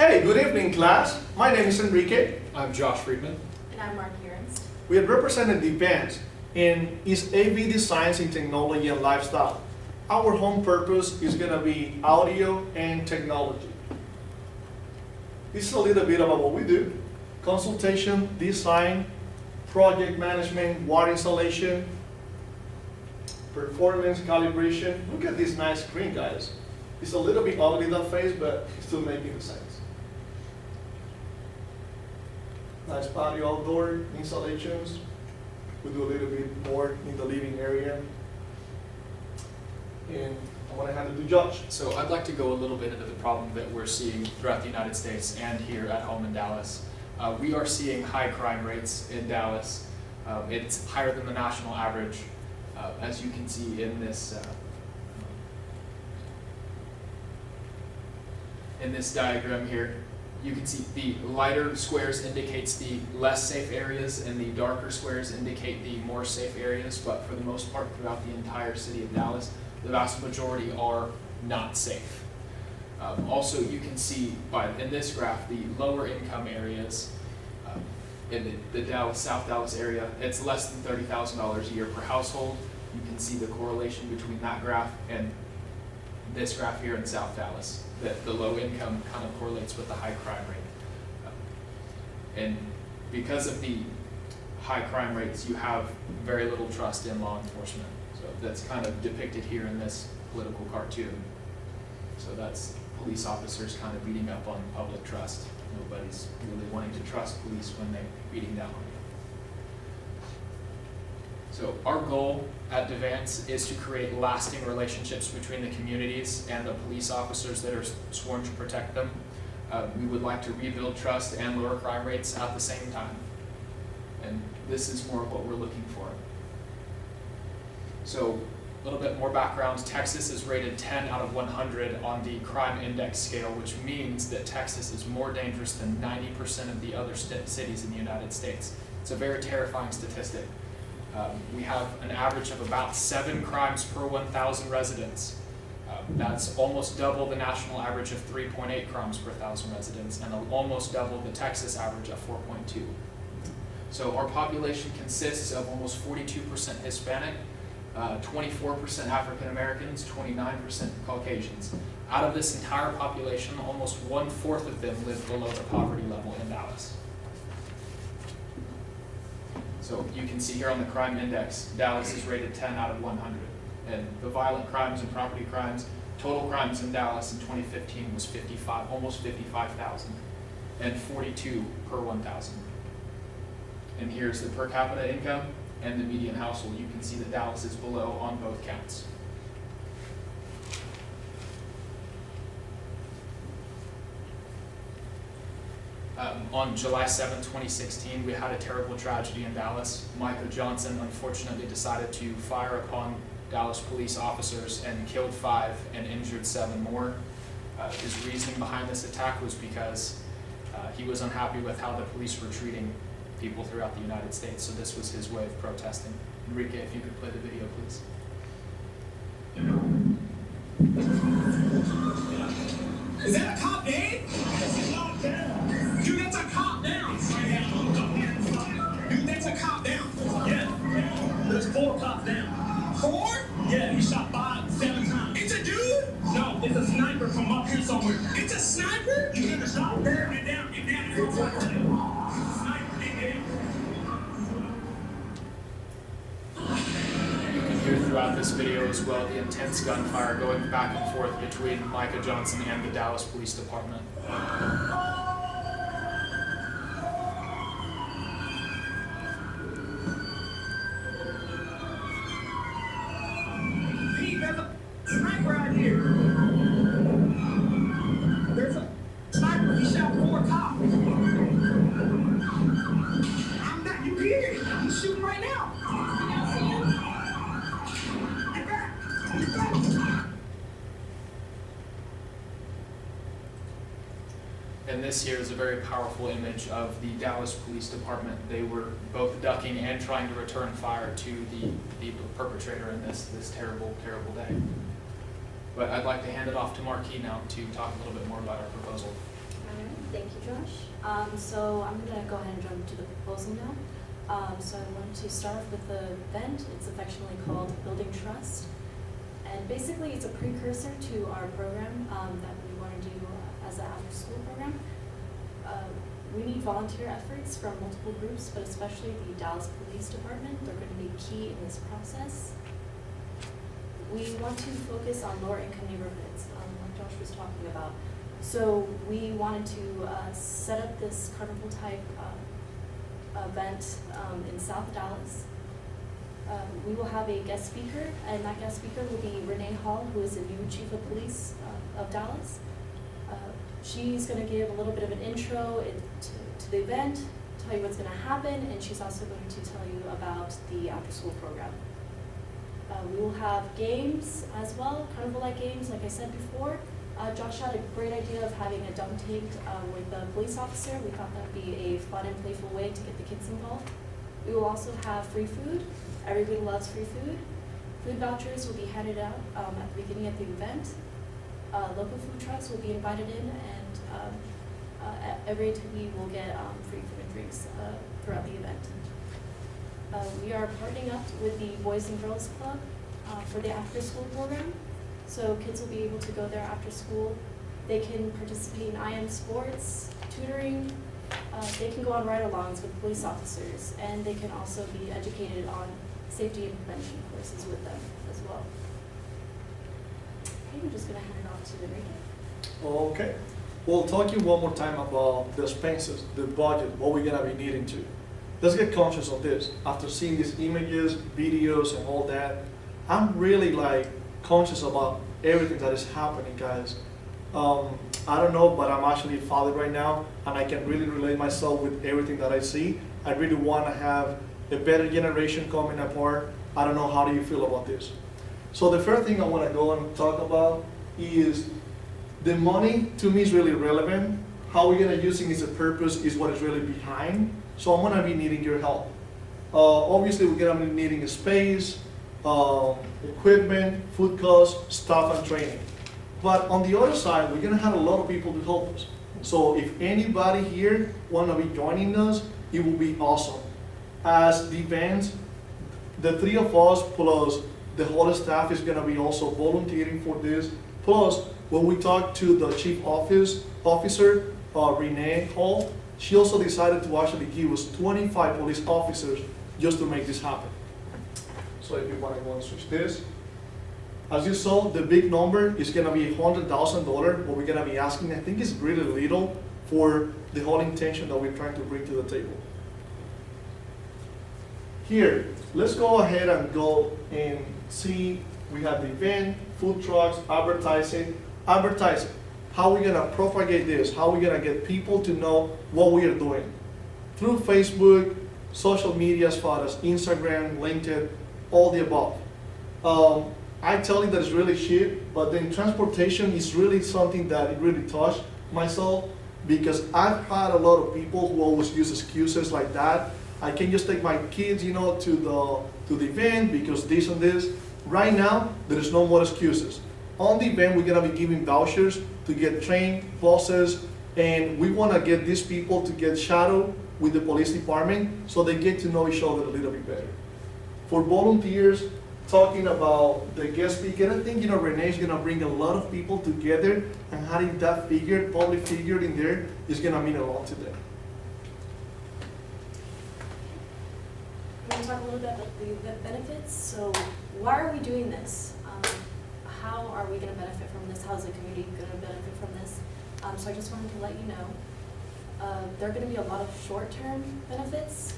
Hey, good evening, class. My name is Enrique. I'm Josh Friedman. And I'm Mark Ernst. We have represented the event in is AV Designs in Technology and Lifestyle. Our home purpose is going to be audio and technology. This is a little bit about what we do. Consultation, design, project management, water installation, performance, calibration. Look at this nice screen, guys. It's a little bit ugly, that face, but it's still making sense. Nice patio outdoor installations. We do a little bit more in the living area. And I want to hand it to Josh. So I'd like to go a little bit into the problem that we're seeing throughout the United States and here at home in Dallas. We are seeing high crime rates in Dallas. It's higher than the national average, as you can see in this diagram here. You can see the lighter squares indicates the less safe areas and the darker squares indicate the more safe areas, but for the most part throughout the entire city of Dallas, the vast majority are not safe. Also, you can see in this graph the lower income areas in the Dallas, South Dallas area. It's less than $30,000 a year per household. You can see the correlation between that graph and this graph here in South Dallas, that the low income kind of correlates with the high crime rate. And because of the high crime rates, you have very little trust in law enforcement. So that's kind of depicted here in this political cartoon. So that's police officers kind of beating up on public trust. Nobody's really wanting to trust police when they're beating down on you. So our goal at Devance is to create lasting relationships between the communities and the police officers that are sworn to protect them. We would like to rebuild trust and lower crime rates at the same time. And this is more of what we're looking for. So a little bit more background. Texas is rated 10 out of 100 on the crime index scale, which means that Texas is more dangerous than 90% of the other cities in the United States. It's a very terrifying statistic. We have an average of about 7 crimes per 1,000 residents. That's almost double the national average of 3.8 crimes per 1,000 residents, and almost double the Texas average of 4.2. So our population consists of almost 42% Hispanic, 24% African Americans, 29% Caucasians. Out of this entire population, almost 1/4 of them live below the poverty level in Dallas. So you can see here on the crime index, Dallas is rated 10 out of 100. And the violent crimes and property crimes, total crimes in Dallas in 2015 was almost 55,000, and 42 per 1,000. And here's the per capita income and the median household. You can see that Dallas is below on both counts. On July 7, 2016, we had a terrible tragedy in Dallas. Micah Johnson unfortunately decided to fire upon Dallas police officers and killed 5 and injured 7 more. His reasoning behind this attack was because he was unhappy with how the police were treating people throughout the United States, so this was his way of protesting. Enrique, if you could play the video, please. Is that a cop, Dave? Dude, that's a cop down. Dude, that's a cop down. Yeah. There's 4 cops down. 4? Yeah, he shot 5, 7 times. It's a dude? No, it's a sniper from up here somewhere. It's a sniper? You hear the shot? Get down. Sniper, You can hear throughout this video as well the intense gunfire going back and forth between Micah Johnson and the Dallas Police Department. There's a sniper out here. There's a sniper. He shot 4 cops. I'm not. You hear it? He's shooting right now. You see him? Get back. Get back. And this here is a very powerful image of the Dallas Police Department. They were both ducking and trying to return fire to the perpetrator in this terrible, terrible day. But I'd like to hand it off to Marquis now to talk a little bit more about our proposal. All right. So I'm gonna go ahead and jump to the proposal now. So I want to start off with the event. It's affectionately called Building Trust. And basically it's a precursor to our program that we want to do as an after-school program. We need volunteer efforts from multiple groups, but especially the Dallas Police Department. They're going to be key in this process. We want to focus on lower income neighborhoods, like Josh was talking about. So we wanted to set up this carnival type event in South Dallas. We will have a guest speaker, and that guest speaker will be Renee Hall, who is the new Chief of Police of Dallas. She's going to give a little bit of an intro to the event, tell you what's going to happen, and she's also going to tell you about the after-school program. We will have games as well, carnival-like games, like I said before. Josh had a great idea of having a dunk tank with the police officer. We thought that would be a fun and playful way to get the kids involved. We will also have free food. Everybody loves free food. Food vouchers will be handed out at the beginning of the event. Local food trucks will be invited in, and every attendee will get free food and drinks throughout the event. We are partnering up with the Boys and Girls Club for the after-school program. So kids will be able to go there after school. They can participate in IM sports, tutoring. They can go on ride-alongs with police officers, and they can also be educated on safety and prevention courses with them as well. I'm just going to hand it off to Enrique. Okay. Well, talking one more time about the expenses, the budget, what we're gonna be needing to. Let's get conscious of this. After seeing these images, videos, and all that, I'm really conscious about everything that is happening, guys. I don't know, but I'm actually a father right now, and I can really relate myself with everything that I see. I really want to have a better generation coming apart. I don't know, how do you feel about this? So the first thing I want to go and talk about is the money. To me is really relevant. How we're going to use it as a purpose is what is really behind. So I'm going to be needing your help. Obviously, we're going to be needing a space, equipment, food costs, staff, and training. But on the other side, we're going to have a lot of people to help us. So if anybody here want to be joining us, it will be awesome. As the event, the three of us plus the whole staff is going to be also volunteering for this. Plus, when we talked to the chief officer, Renee Hall, she also decided to actually give us 25 police officers just to make this happen. So if you want to go and switch this. As you saw, the big number is going to be $100,000. What we're going to be asking, I think, is really little for the whole intention that we're trying to bring to the table. Here, let's go ahead and go and see. We have the event, food trucks, advertising. Advertising. How are we going to propagate this? How are we going to get people to know what we are doing? Through Facebook, social media as far as Instagram, LinkedIn, all the above. I tell you that it's really cheap, but then transportation is really something that it really touched myself, because I've had a lot of people who always use excuses like that. I can just take my kids, to the event because this and this. Right now, there is no more excuses. On the event, we're gonna be giving vouchers to get trained buses, and we wanna get these people to get shadowed with the police department so they get to know each other a little bit better. For volunteers, talking about the guest speaker, I think Renee's gonna bring a lot of people together, and having that public figure in there is gonna mean a lot to them. I'm going to talk a little bit about the benefits. So why are we doing this? How are we going to benefit from this? How is the community going to benefit from this? So I just wanted to let you know there are going to be a lot of short-term benefits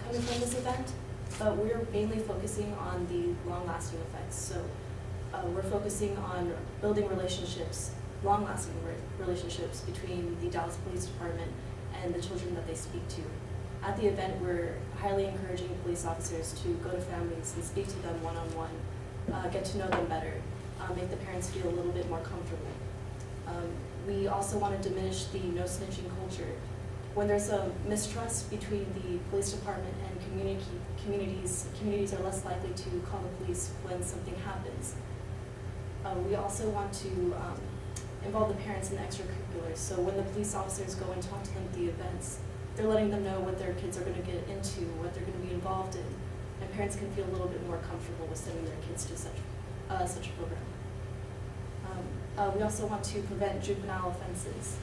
coming from this event, but we're mainly focusing on the long-lasting effects. So we're focusing on building relationships, long-lasting relationships between the Dallas Police Department and the children that they speak to. At the event, we're highly encouraging police officers to go to families and speak to them one-on-one, get to know them better, make the parents feel a little bit more comfortable. We also want to diminish the no snitching culture. When there's a mistrust between the police department and communities are less likely to call the police when something happens. We also want to involve the parents in extracurriculars. So when the police officers go and talk to them at the events, they're letting them know what their kids are going to get into, what they're going to be involved in, and parents can feel a little bit more comfortable with sending their kids to such a program. We also want to prevent juvenile offenses.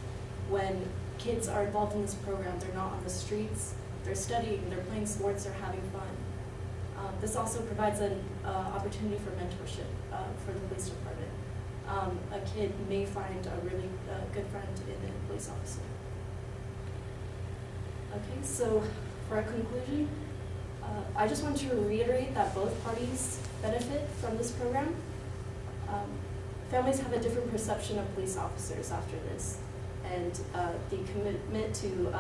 When kids are involved in this program, they're not on the streets, they're studying, they're playing sports, they're having fun. This also provides an opportunity for mentorship for the police department. A kid may find a really good friend in a police officer. Okay, so for a conclusion, I just want to reiterate that both parties benefit from this program. Families have a different perception of police officers after this, and the commitment to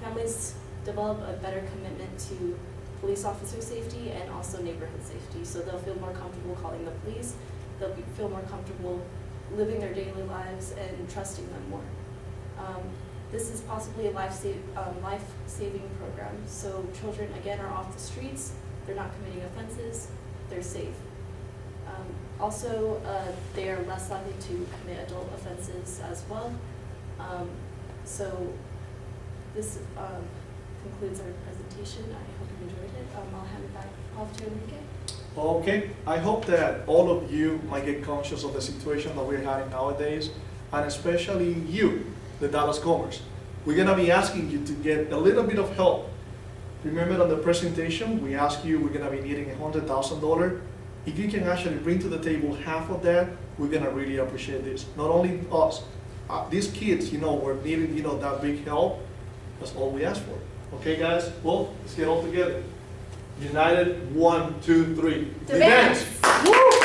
families develop a better commitment to police officer safety and also neighborhood safety. So they'll feel more comfortable calling the police, they'll feel more comfortable living their daily lives and trusting them more. This is possibly a life-saving program. So children, again, are off the streets, they're not committing offenses, they're safe. Also, they are less likely to commit adult offenses as well. So this concludes our presentation. I hope you enjoyed it. I'll hand it back off to Enrique. Okay, I hope that all of you might get conscious of the situation that we're having nowadays, and especially you, the Dallas Comers. We're gonna be asking you to get a little bit of help. Remember on the presentation, we asked you, we're gonna be needing $100,000. If you can actually bring to the table half of that, we're gonna really appreciate this. Not only us, these kids, we're needing, that big help. That's all we ask for. Okay, guys? Well, let's get all together. United, 1, 2, 3. Advance! Woo!